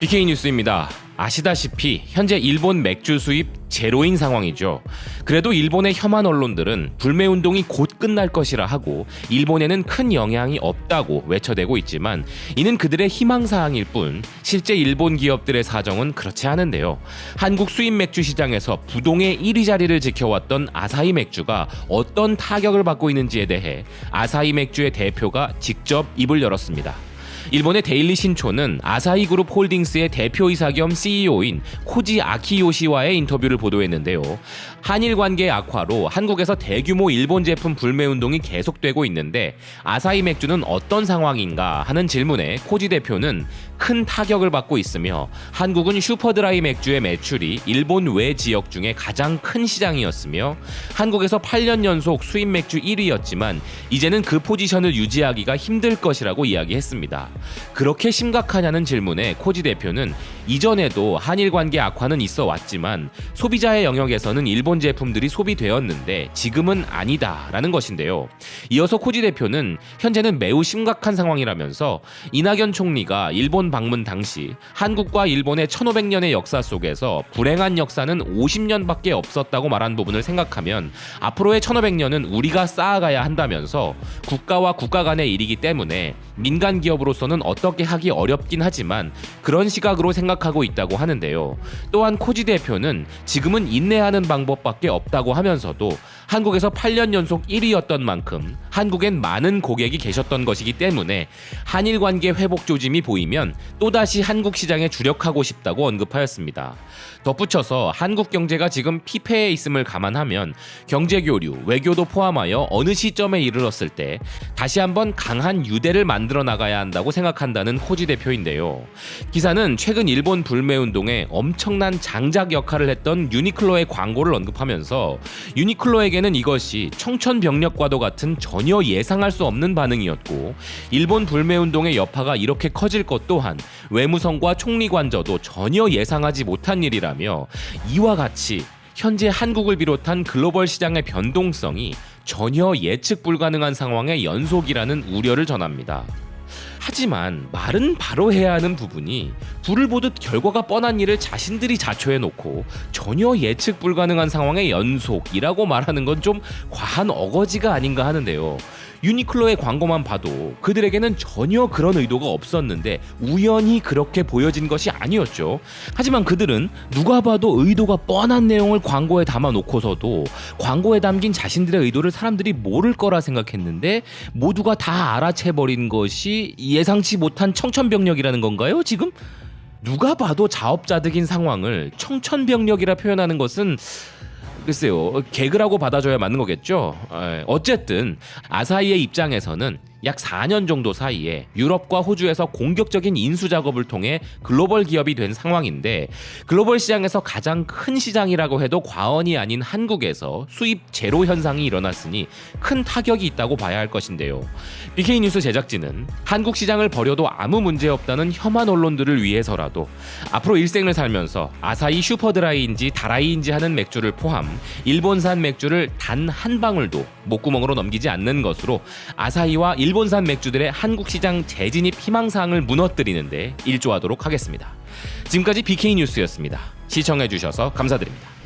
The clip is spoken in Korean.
BK 뉴스입니다. 아시다시피 현재 일본 맥주 수입 제로인 상황이죠. 그래도 일본의 혐한 언론들은 불매운동이 곧 끝날 것이라 하고 일본에는 큰 영향이 없다고 외쳐대고 있지만 이는 그들의 희망사항일 뿐 실제 일본 기업들의 사정은 그렇지 않은데요. 한국 수입 맥주 시장에서 부동의 1위 자리를 지켜왔던 아사히 맥주가 어떤 타격을 받고 있는지에 대해 아사히 맥주의 대표가 직접 입을 열었습니다. 일본의 데일리 신초는 아사히 그룹 홀딩스의 대표이사 겸 CEO인 코지 아키요시와의 인터뷰를 보도했는데요. 한일 관계 악화로 한국에서 대규모 일본 제품 불매 운동이 계속되고 있는데 아사히 맥주는 어떤 상황인가 하는 질문에 코지 대표는 큰 타격을 받고 있으며 한국은 슈퍼드라이 맥주의 매출이 일본 외 지역 중에 가장 큰 시장이었으며 한국에서 8년 연속 수입 맥주 1위였지만 이제는 그 포지션을 유지하기가 힘들 것이라고 이야기했습니다. 그렇게 심각하냐는 질문에 코지 대표는 이전에도 한일 관계 악화는 있어 왔지만 소비자의 영역에서는 일본 제품들이 소비되었는데 지금은 아니다라는 것인데요. 이어서 코지 대표는 현재는 매우 심각한 상황이라면서 이낙연 총리가 일본 방문 당시 한국과 일본의 1500년의 역사 속에서 불행한 역사는 50년밖에 없었다고 말한 부분을 생각하면 앞으로의 1500년은 우리가 쌓아가야 한다면서 국가와 국가 간의 일이기 때문에 민간 기업으로서는 어떻게 하기 어렵긴 하지만 그런 시각으로 생각하고 있다고 하는데요. 또한 코지 대표는 지금은 인내하는 방법밖에 없다고 하면서도 한국에서 8년 연속 1위였던 만큼 한국엔 많은 고객이 계셨던 것이기 때문에 한일 관계 회복 조짐이 보이면 또다시 한국 시장에 주력하고 싶다고 언급하였습니다. 덧붙여서 한국 경제가 지금 피폐해 있음을 감안하면 경제 교류, 외교도 포함하여 어느 시점에 이르렀을 때 다시 한번 강한 유대를 만들어 나가야 한다고 생각한다는 코지 대표인데요. 기사는 최근 일본 불매운동에 엄청난 장작 역할을 했던 유니클로의 광고를 언급하면서 유니클로에게는 이것이 청천벽력과도 같은 전혀 예상할 수 없는 반응이었고 일본 불매운동의 여파가 이렇게 커질 것 또한 외무성과 총리 관저도 전혀 예상하지 못한 일이라며 이와 같이 현재 한국을 비롯한 글로벌 시장의 변동성이 전혀 예측 불가능한 상황의 연속이라는 우려를 전합니다. 하지만 말은 바로 해야 하는 부분이 불을 보듯 결과가 뻔한 일을 자신들이 자초해놓고 전혀 예측 불가능한 상황의 연속이라고 말하는 건 좀 과한 어거지가 아닌가 하는데요. 유니클로의 광고만 봐도 그들에게는 전혀 그런 의도가 없었는데 우연히 그렇게 보여진 것이 아니었죠. 하지만 그들은 누가 봐도 의도가 뻔한 내용을 광고에 담아놓고서도 광고에 담긴 자신들의 의도를 사람들이 모를 거라 생각했는데 모두가 다 알아채버린 것이 예상치 못한 청천벽력이라는 건가요? 지금? 누가 봐도 자업자득인 상황을 청천벽력이라 표현하는 것은 글쎄요, 개그라고 받아줘야 맞는 거겠죠. 어쨌든 아사히의 입장에서는 약 4년 정도 사이에 유럽과 호주에서 공격적인 인수 작업을 통해 글로벌 기업이 된 상황인데 글로벌 시장에서 가장 큰 시장이라고 해도 과언이 아닌 한국에서 수입 제로 현상이 일어났으니 큰 타격이 있다고 봐야 할 것인데요. BK 뉴스 제작진은 한국 시장을 버려도 아무 문제 없다는 혐한 언론들을 위해서라도 앞으로 일생을 살면서 아사히 슈퍼드라이인지 다라이인지 하는 맥주를 포함 일본산 맥주를 단 한 방울도 목구멍으로 넘기지 않는 것으로 아사히와 일본산 맥주들의 한국 시장 재진입 희망사항을 무너뜨리는데 일조하도록 하겠습니다. 지금까지 BK 뉴스였습니다. 시청해주셔서 감사드립니다.